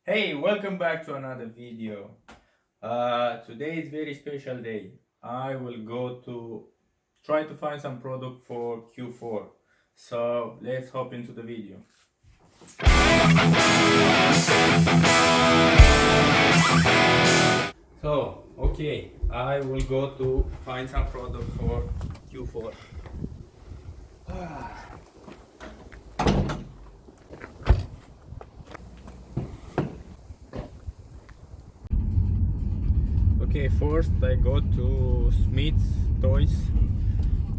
Hey, welcome back to another video. Today is very special day. I will go to try to find some product for Q4. So let's hop into the video. So, okay, I will go to find some product for Q4. Okay, first I go to Smith's Toys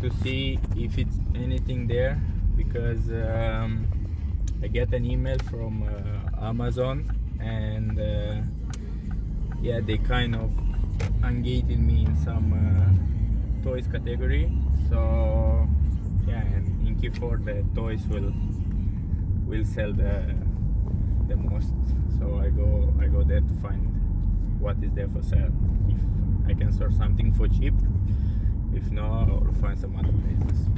to see if it's anything there because I get an email from Amazon and yeah, they kind of ungated me in some toys category. So yeah, and in Q4 the toys will sell the most. So I go there to find what is there for sale. If I can source something for cheap, if not, I'll find some other places.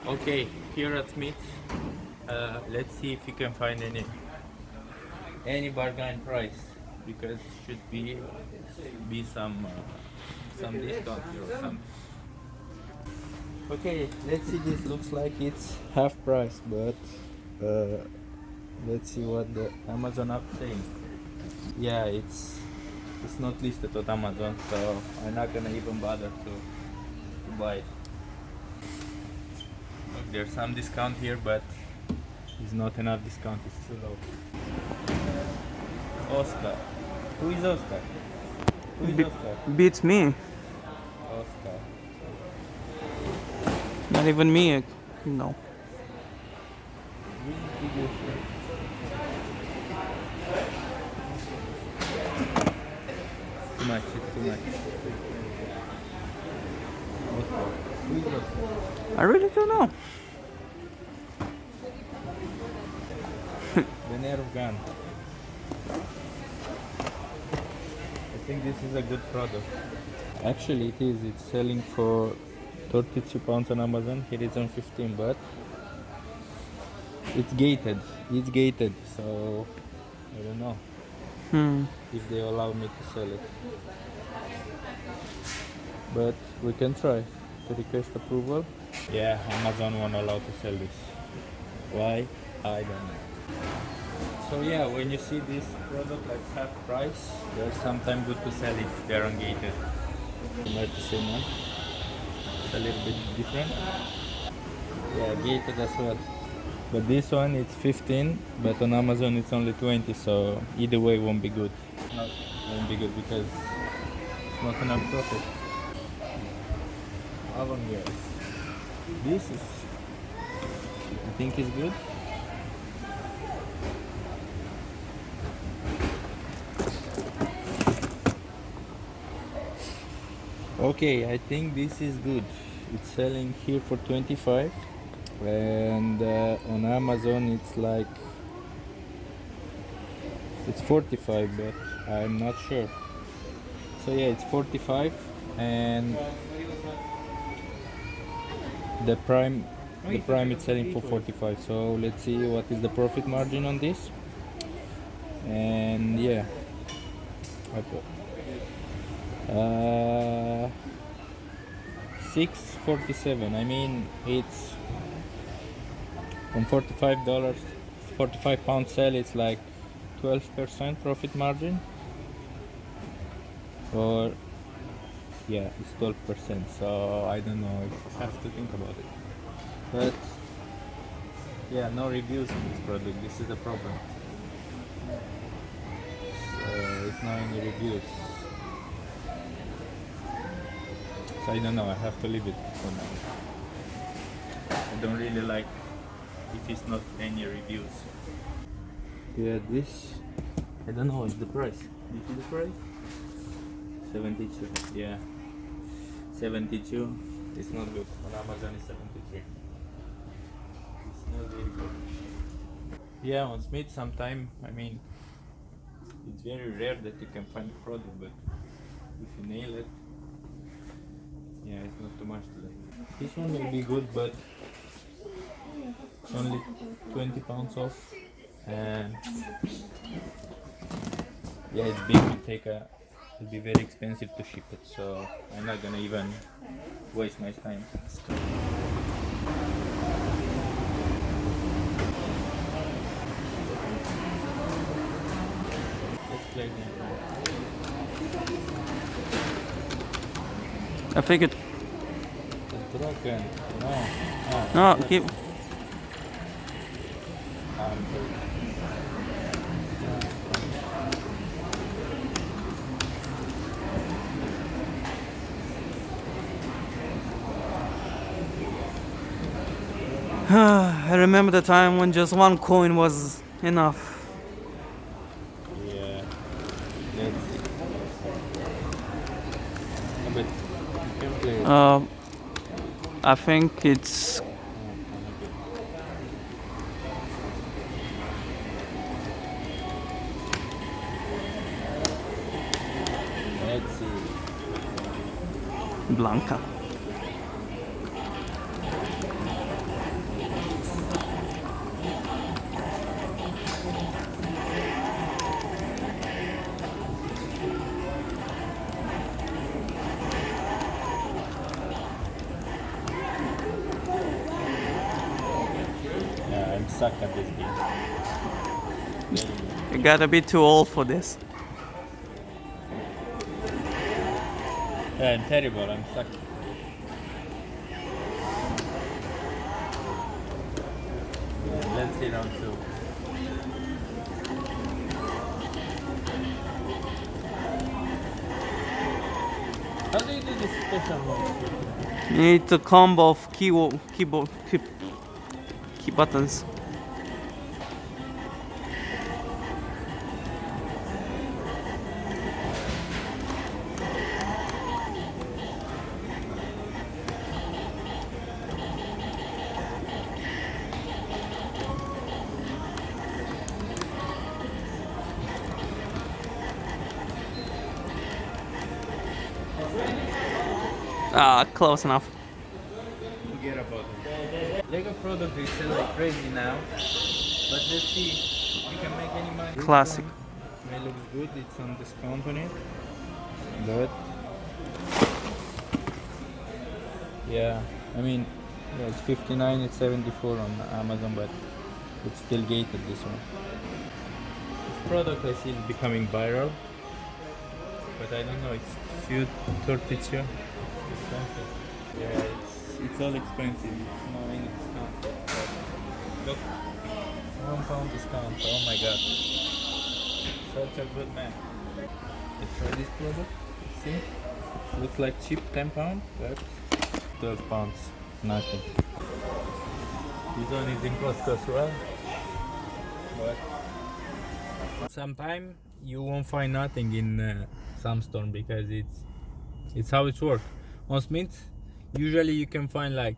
Okay, here at Smith's, let's see if you can find any bargain price because should be some discount here or something. Okay, let's see. This looks like it's half price, but let's see what the Amazon app saying. Yeah, it's not listed on Amazon, so I'm not gonna even bother to buy it. There's some discount here, but it's not enough discount. It's too low. Oscar. Who is Oscar? Who is Oscar? Beats me. Oscar. Not even me. No. Really big Oscar. Too much. It's too much. Oscar. Who is Oscar? I really don't know. The Nerf gun. I think this is a good product. Actually, it is. It's selling for £32 on Amazon. Here it's on 15, but it's gated. It's gated, so I don't know if they allow me to sell it. But we can try to request approval. Yeah, Amazon won't allow to sell this. Why? I don't know. So yeah, when you see this product like half price, they're sometimes good to sell if they're ungated. Not the same one. It's a little bit different. Yeah, gated as well. But this one it's 15, but on Amazon it's only 20, so either way won't be good. Not won't be good because it's not enough profit. Avant-garde. This is, I think is good. Okay, I think this is good. It's selling here for 25 and on Amazon it's 45, but I'm not sure. So yeah, it's 45 and the prime it's selling for 45. So let's see what is the profit margin on this. And yeah, okay. 647. I mean, it's on $45, 45 pound sale. It's like 12% profit margin, or yeah, it's 12%. So I don't know. I have to think about it. But yeah, no reviews on this product. This is the problem. So it's not any reviews. So I don't know. I have to leave it for now. I don't really like if it's not any reviews. Yeah, this I don't know what's the price. You see the price? 72. Yeah, 72. It's not good. On Amazon it's 73. It's not very good. Yeah, on Smith sometime, I mean, it's very rare that you can find a product, but if you nail it, yeah, it's not too much today. This one will be good, but it's only 20 pounds off. And yeah, it's big. It'll be very expensive to ship it, so I'm not gonna even waste my time. Let's play game. I figured. It's broken. No. No, keep. I remember the time when just one coin was enough. Yeah. Let's see. But you can play it. I think it's Let's see. Blanca. Yeah, I'm stuck at this game. You gotta be too old for this. Yeah, I'm terrible. I'm stuck. Yeah, let's see round two. How do you do this special mode? You need to combo of key buttons. Ah, close enough. Forget about it. Lego product is selling like crazy now, but let's see if we can make any money. Classic. It looks good. It's on discount on it, but yeah, I mean, yeah, it's 59. It's 74 on Amazon, but it's still gated. This one. This product I see is becoming viral, but I don't know. It's few 30 expensive. Yeah, it's all expensive. It's no any discount. Look, £1 discount. Oh my god, such a good man. Let's try this product. See, it looks like cheap, £10, but £12, nothing. This one is in Costco as well, but sometime you won't find nothing in some store because it's how it's work. On Smith, usually you can find like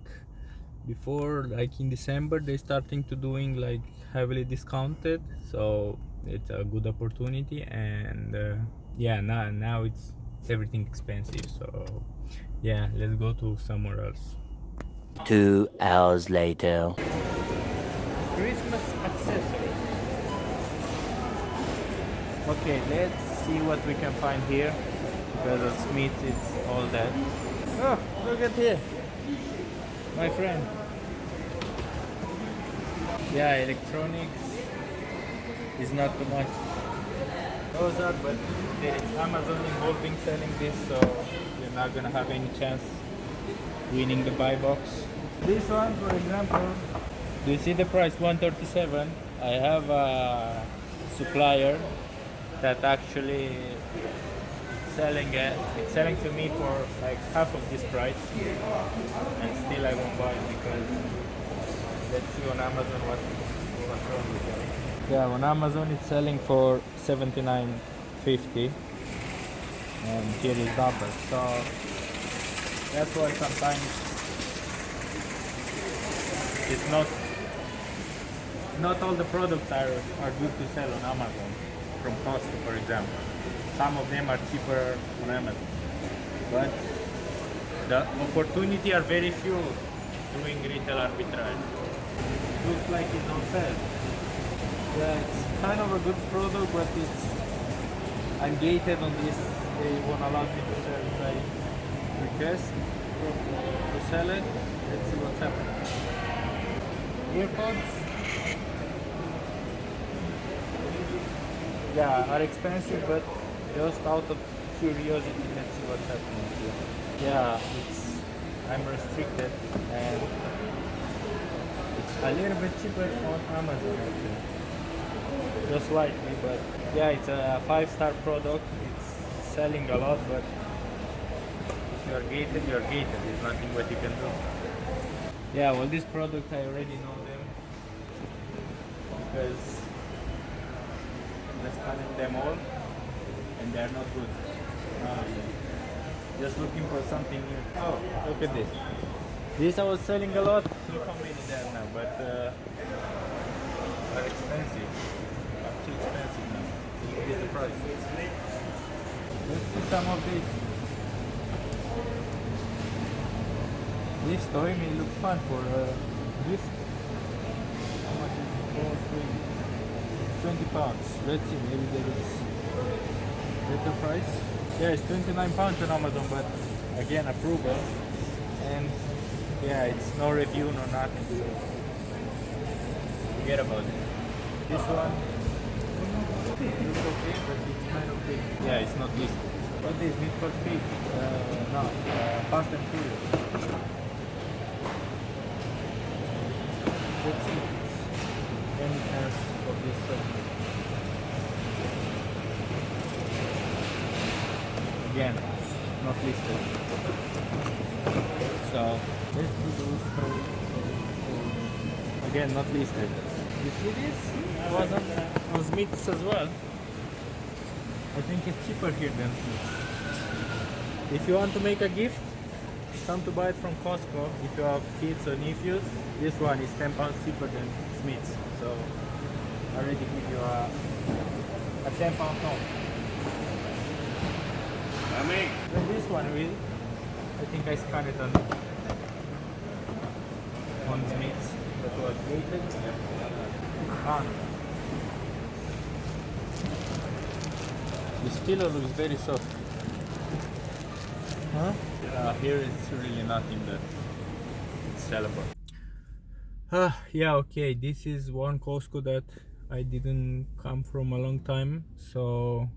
before, like in December, they starting to doing like heavily discounted, so it's a good opportunity. And yeah, now it's everything expensive, so yeah, let's go to somewhere else. 2 hours later. Christmas accessories. Okay, let's see what we can find here, because at Smith it's all that. Oh, look at here, my friend. Yeah, electronics is not too much. Those are, but there is Amazon involved in selling this, so you're not gonna have any chance winning the buy box. This one, for example, do you see the price? 137. I have a supplier that actually selling it. It's selling to me for like half of this price, and still I won't buy it because let's see on Amazon what's wrong with it. Yeah, on Amazon it's selling for $79.50, and here is double. So that's why sometimes it's not all the products are good to sell on Amazon from Costco, for example. Some of them are cheaper on Amazon, but The opportunity are very few doing retail arbitrage. Looks like it's on sale. Yeah, it's kind of a good product, but I'm gated on this. They won't allow me to sell if I request to sell it. Let's see what's happening. Earpods, yeah, are expensive, but just out of curiosity, let's see what's happening here. Yeah, I'm restricted, and it's a little bit cheaper on Amazon actually. Just slightly, but yeah, it's a 5-star product. It's selling a lot, but if you're gated, you're gated. There's nothing what you can do. Yeah, well, these products I already know them because I scanned them all, and they're not good. Just looking for something new. Oh, look at this. This I was selling a lot. Look how many there now, but are expensive. Too expensive now. Look at the price. Let's see some of these. This toy may look fun for a gift. How much is it? 20 pounds. Let's see, maybe there is better price. Yeah, it's 29 pounds on Amazon, but again, approval. And yeah, it's no review, no nothing. So forget about it. This one looks okay, but it's kind of big. Yeah, it's not listed. What is Need for Speed? No, Fast and Furious. Let's see any else of this segment. Again, not listed. So let's do those three. Again, not listed. You see this? It was on Smith's as well. I think it's cheaper here than Smith's. If you want to make a gift, come to buy it from Costco. If you have kids or nephews, this one is 10 pounds cheaper than Smith's. So I already give you a 10 pound off. Then this one will, I think I scanned it on Smith's that was gated. This pillow looks very soft. Huh? Here it's really nothing that it's sellable. Yeah, okay, this is one Costco that I didn't come from a long time, so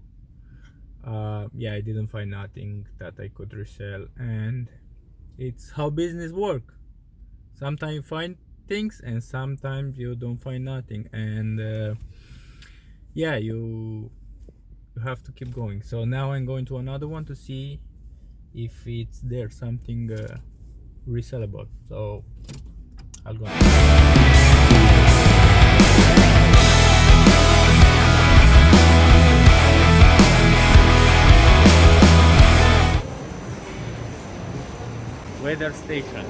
yeah, I didn't find nothing that I could resell, and it's how business work. Sometimes you find things and sometimes you don't find nothing, and yeah, you have to keep going. So now I'm going to another one to see if it's there something resellable. So I'll go. Weather station.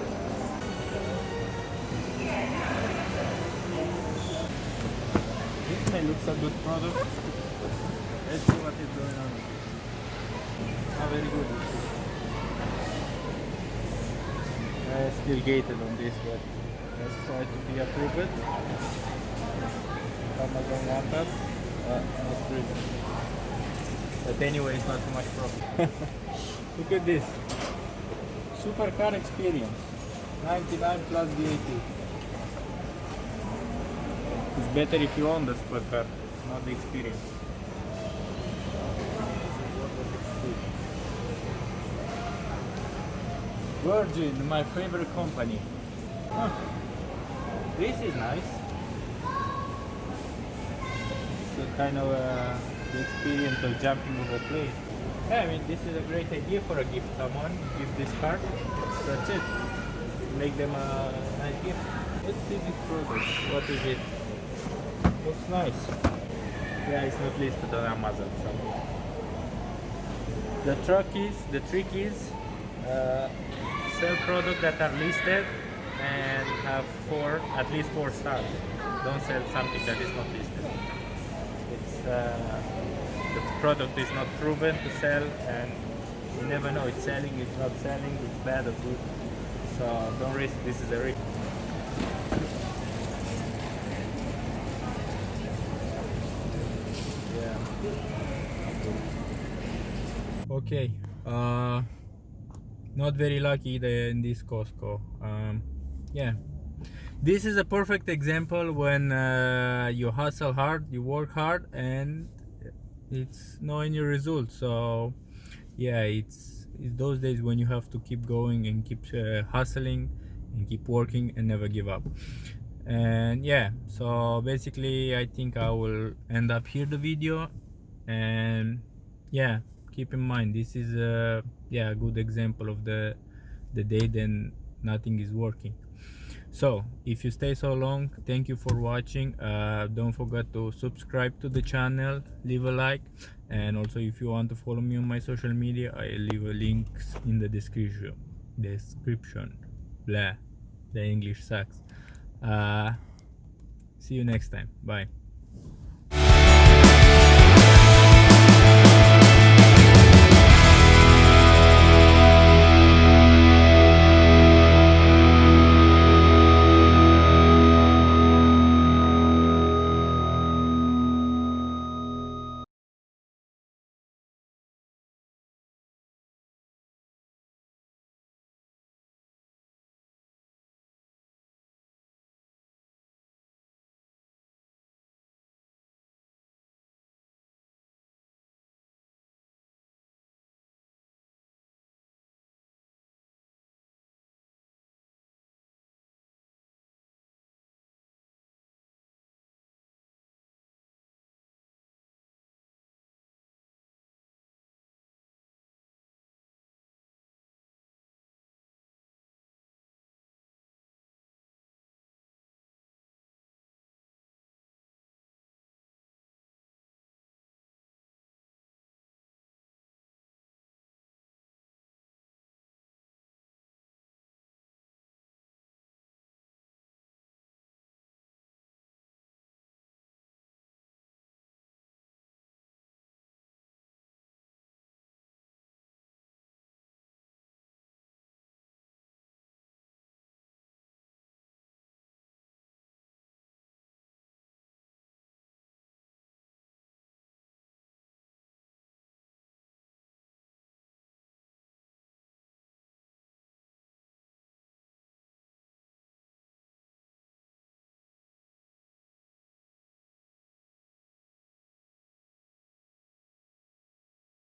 This may looks a good product. Let's see what is going on. Not very good. Still gated on this, but let's try to be approved. Amazon want us, not really. But anyway, it's not too much profit. Look at this. Supercar experience. 99 plus VAT. It's better if you own the supercar, not the experience. Virgin, my favorite company. Huh. This is nice. So kind of the experience of jumping over plane. Yeah, I mean, this is a great idea for a gift. Someone give this card. That's it. Make them a nice gift. Let's see this product. What is it? Looks nice. Yeah, it's not listed on Amazon. So the trick is sell products that are listed and have at least 4 stars. Don't sell something that is not listed. It's the product is not proven to sell, and You never know, it's selling, it's not selling, it's bad or good. So don't risk, this is a risk. Yeah. Okay. Not very lucky in this Costco. Yeah. This is a perfect example when you hustle hard, you work hard, and it's not any result. So yeah, it's those days when you have to keep going and keep hustling and keep working and never give up. And yeah, so basically I think I will end up here the video. And yeah, keep in mind this is a good example of the day then nothing is working. So if you stay so long, thank you for watching. Don't forget to subscribe to the channel, leave a like, and also if you want to follow me on my social media, I leave a links in the description. Blah, the English sucks. See you next time. Bye.